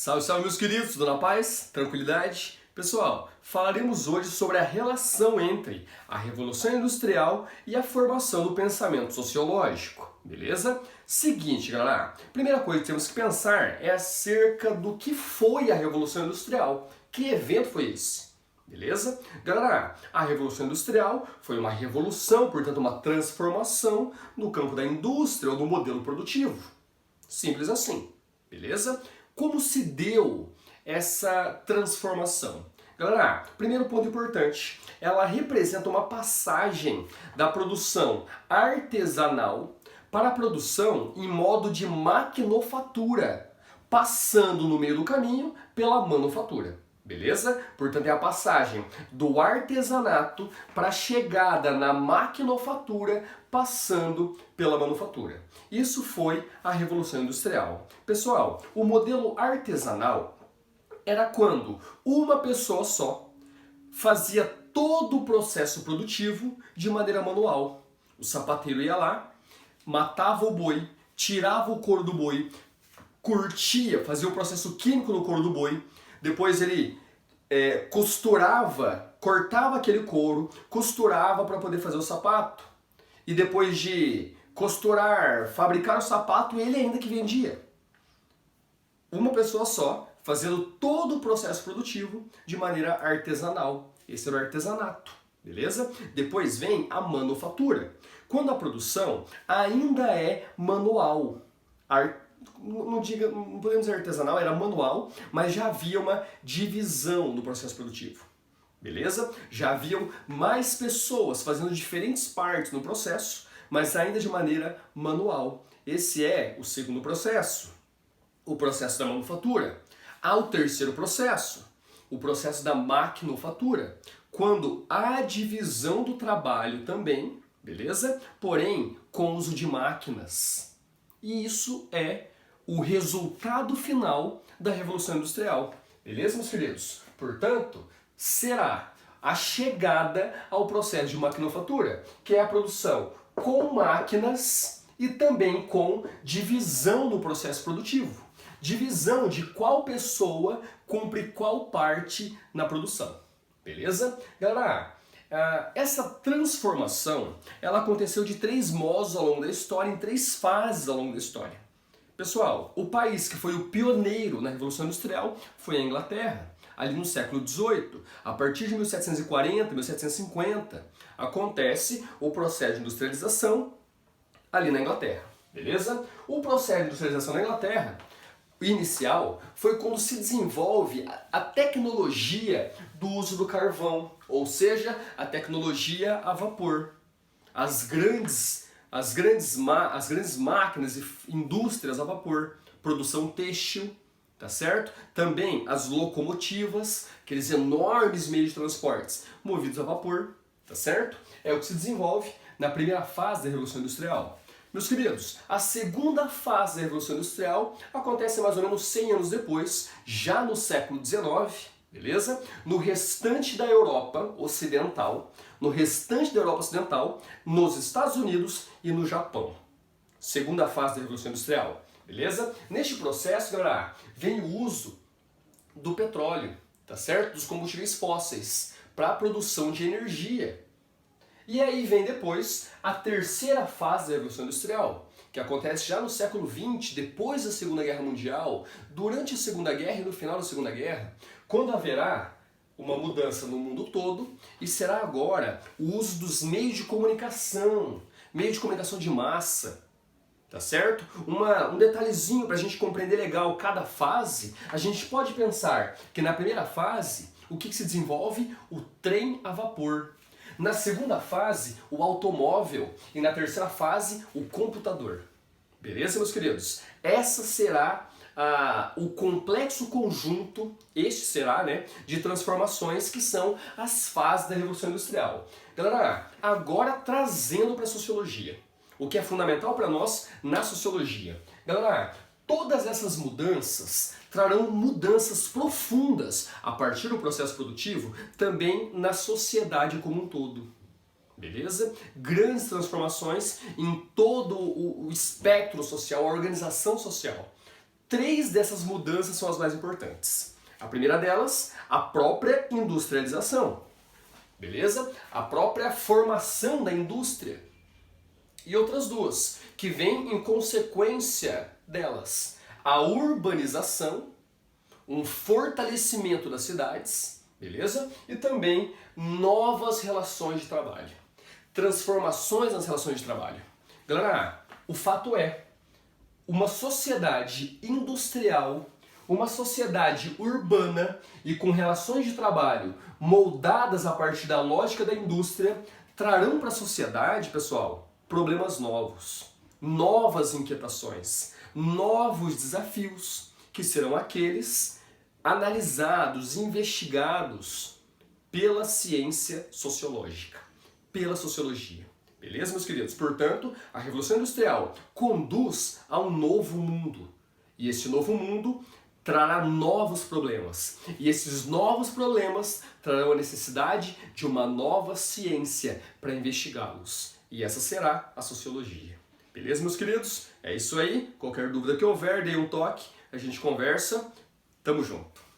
Salve, salve meus queridos, tudo na paz? Tranquilidade? Pessoal, falaremos hoje sobre a relação entre a Revolução Industrial e a formação do pensamento sociológico, beleza? Seguinte, galera, primeira coisa que temos que pensar é acerca do que foi a Revolução Industrial. Que evento foi esse? Beleza? Galera, a Revolução Industrial foi uma revolução, portanto uma transformação no campo da indústria ou do modelo produtivo. Simples assim, beleza? Como se deu essa transformação? Galera, primeiro ponto importante, ela representa uma passagem da produção artesanal para a produção em modo de maquinofatura, passando no meio do caminho pela manufatura. Beleza? Portanto, é a passagem do artesanato para a chegada na maquinofatura, passando pela manufatura. Isso foi a Revolução Industrial. Pessoal, o modelo artesanal era quando uma pessoa só fazia todo o processo produtivo de maneira manual. O sapateiro ia lá, matava o boi, tirava o couro do boi, curtia, fazia o processo químico no couro do boi, depois ele costurava, cortava aquele couro, costurava para poder fazer o sapato. E depois de costurar, fabricar o sapato, ele ainda que vendia. Uma pessoa só, fazendo todo o processo produtivo de maneira artesanal. Esse era o artesanato, beleza? Depois vem a manufatura, quando a produção ainda é manual. Não podemos dizer artesanal, era manual, mas já havia uma divisão do processo produtivo. Beleza? Já haviam mais pessoas fazendo diferentes partes no processo, mas ainda de maneira manual. Esse é o segundo processo, o processo da manufatura. Há o terceiro processo, o processo da maquinofatura, quando há a divisão do trabalho também, beleza? Porém, com uso de máquinas. E isso é o resultado final da Revolução Industrial. Beleza, meus queridos? Portanto, será a chegada ao processo de maquinofatura, que é a produção com máquinas e também com divisão no processo produtivo. Divisão de qual pessoa cumpre qual parte na produção. Beleza? Galera, essa transformação ela aconteceu de três modos ao longo da história, em três fases ao longo da história. Pessoal, o país que foi o pioneiro na Revolução Industrial foi a Inglaterra. Ali no século XVIII, a partir de 1740, 1750, acontece o processo de industrialização ali na Inglaterra. Beleza? O processo de industrialização na Inglaterra inicial foi quando se desenvolve a tecnologia do uso do carvão, ou seja, a tecnologia a vapor. As grandes máquinas e indústrias a vapor, produção têxtil, tá certo? Também as locomotivas, aqueles enormes meios de transportes movidos a vapor, tá certo? É o que se desenvolve na primeira fase da Revolução Industrial. Meus queridos, a segunda fase da Revolução Industrial acontece mais ou menos 100 anos depois, já no século XIX, beleza? No restante da Europa Ocidental, nos Estados Unidos e no Japão. Segunda fase da Revolução Industrial, beleza? Neste processo, galera, vem o uso do petróleo, tá certo? Dos combustíveis fósseis para a produção de energia. E aí vem depois a terceira fase da Revolução Industrial, que acontece já no século XX, depois da Segunda Guerra Mundial, durante a Segunda Guerra e no final da Segunda Guerra, quando haverá uma mudança no mundo todo e será agora o uso dos meios de comunicação de massa, tá certo? Um detalhezinho para a gente compreender legal cada fase, a gente pode pensar que na primeira fase, o que se desenvolve? O trem a vapor. Na segunda fase, o automóvel. E na terceira fase, o computador. Beleza, meus queridos? Essa será o complexo conjunto, de transformações que são as fases da Revolução Industrial. Galera, agora trazendo para a sociologia. O que é fundamental para nós na sociologia. Galera, todas essas mudanças trarão mudanças profundas a partir do processo produtivo também na sociedade como um todo. Beleza? Grandes transformações em todo o espectro social, a organização social. 3 dessas mudanças são as mais importantes. A primeira delas, a própria industrialização. Beleza? A própria formação da indústria. E outras 2, que vêm em consequência delas. A urbanização, um fortalecimento das cidades, beleza? E também novas relações de trabalho. Transformações nas relações de trabalho. Galera, o fato é, uma sociedade industrial, uma sociedade urbana e com relações de trabalho moldadas a partir da lógica da indústria, trarão para a sociedade, pessoal, problemas novos, novas inquietações, novos desafios, que serão aqueles analisados, investigados pela ciência sociológica, pela sociologia. Beleza, meus queridos? Portanto, a Revolução Industrial conduz a um novo mundo. E esse novo mundo trará novos problemas. E esses novos problemas trarão a necessidade de uma nova ciência para investigá-los. E essa será a sociologia. Beleza, meus queridos? É isso aí. Qualquer dúvida que houver, dê um toque, a gente conversa. Tamo junto.